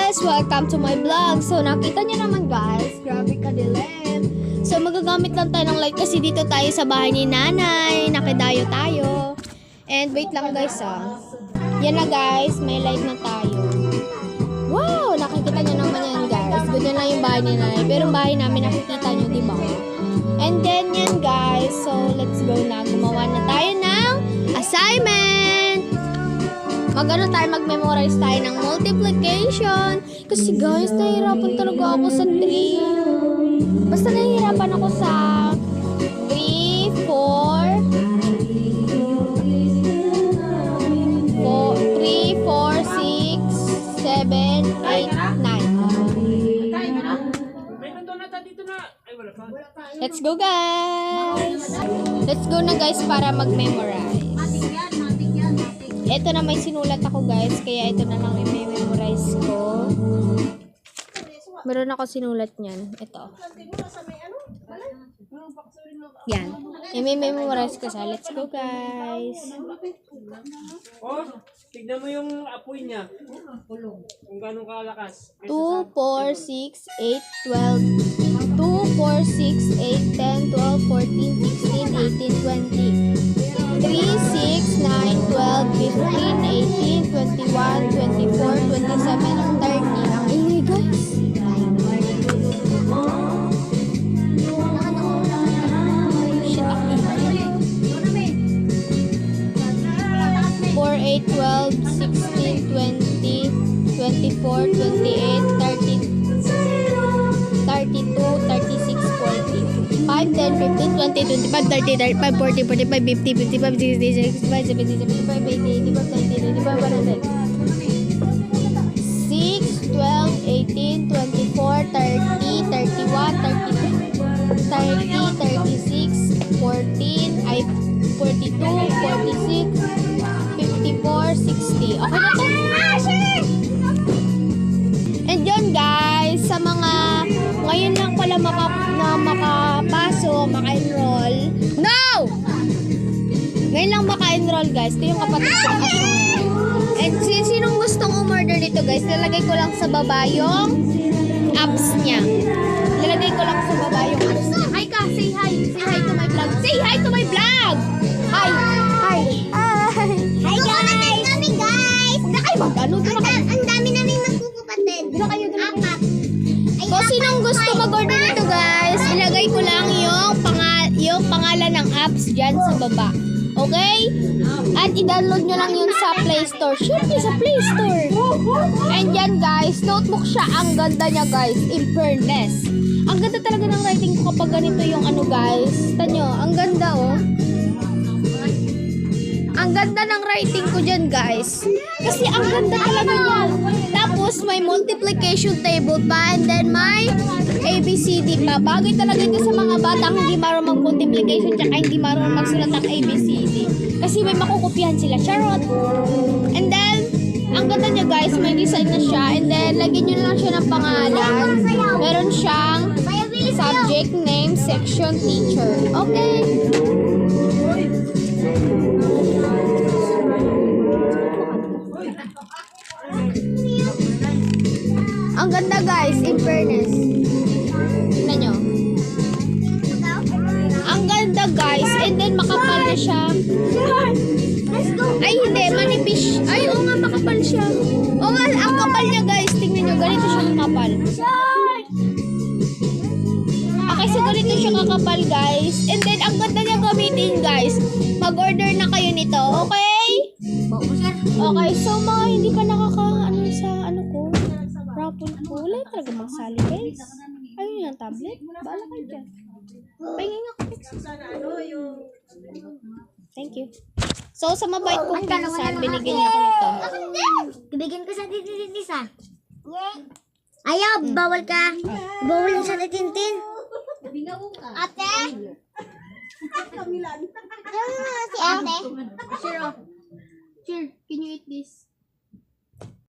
guys! Welcome to my vlog. So nakita niyo naman guys, grabe kadilim. So magagamit lang tayo ng light kasi dito tayo sa bahay ni nanay. Nakidayo tayo. And wait lang guys Yan na guys, may light na tayo. Wow! Nakikita niyo naman yan guys. Ganyan lang yung bahay ni nanay. Pero yung bahay namin nakikita niyo, diba? And then yan guys, so let's go na. Gumawa na tayo ng assignment. Mag-memorize tayo ng multiplication. Kasi guys, nahihirapan talaga ako sa 3. Basta nahihirapan ako sa 3, 4, 6, 7, 8, 9. Let's go guys! Let's go na guys para mag-memorize. Ito na may sinulat ako guys, kaya ito na lang i-memorize ko. Meron ako sinulat niyan. Ito. Yan. I-memorize ko sa. Let's go guys. Oh, tignan mo yung apoy niya. Kung gano'ng kalakas. 2, 4, 6, 8, 12. 2, 4, 6, 8, 10, 12, 14, 16, 18, 20. 3, 6, 9, 12, 15, 18, 21, 24, 27, 30. Ang ingay guys. Shit, ang ingay. 4, 8, 12, 16, 20, 24, 28, 30, 32, 36, 40. 5, 10, 15, 20, 25, 30, 35, 40, 45, 50, 55, 60, 65, 70, 75, 80, 85, 90, 95, 100. 6, 12, 18, 24, 30, 31, 32, 30, 36, 14, 42, 46, 54, 60. Okay na to? And yun guys, sa mga ngayon lang pala makapasok, maka-enroll. No! Ngayon lang maka-enroll guys. Ito yung kapatid ko. And sinong gustong umorder dito guys, lalagay ko lang sa baba yung apps niya. Lalagay ko lang sa baba yung apps niya. Hi ka, say hi. Say hi to my vlog. Say hi to my vlog! Hi! Hi! Hi! Hi guys! Kami guys! Huwag na kayo mag-ano. Ang dami naming magkukupatid. Apat. Kung sinong gusto mag-order nito guys, ilagay ko lang yung pangalan ng apps dyan sa baba. Okay? At i-download nyo lang yun sa Play Store. Siyempre sa Play Store. And yan guys, notebook siya. Ang ganda niya guys, in fairness. Ang ganda talaga ng writing ko kapag ganito yung ano guys. Tanyo, ang ganda oh. Ang ganda ng writing ko dyan guys. Kasi ang ganda talaga niya. Tapos may multiplication table pa and then may ABCD pa. Bagay talaga ito sa mga batang hindi marunong mag-multiplication tsaka hindi marunong magsulat ng ABCD. Kasi may makukopyahan sila. Charot! And then, ang ganda niya guys, may design na siya. And then, lagyan nyo lang siya ng pangalan. Meron siyang subject, name, section, teacher. Okay? Ang ganda guys, in fairness. Tignan nyo. Ang ganda guys, and then makapal na siya. Ay hindi, manipis. Ay oo nga, makapal siya. Oo nga, ang kapal niya guys. Tingnan nyo, ganito siya kakapal. Okay, so ganito siya kakapal guys. And then, ang ganda niya gamitin guys. Mag-order na kayo nito, okay? Okay, so mga hindi pa nakaka-ano sa ano ko. Rapon ko. Wala talaga magsali guys. Ayun yung tablet. Baala kayo dyan. Pahingin ako. Thank you. So, sa mabait kong pinsan, binigyan niya ako nito. Bigyan ko sa titinisa. Ayaw, bawal ka. Bawal yung sa titintin. Ate? Si ate? Sure, can you eat this?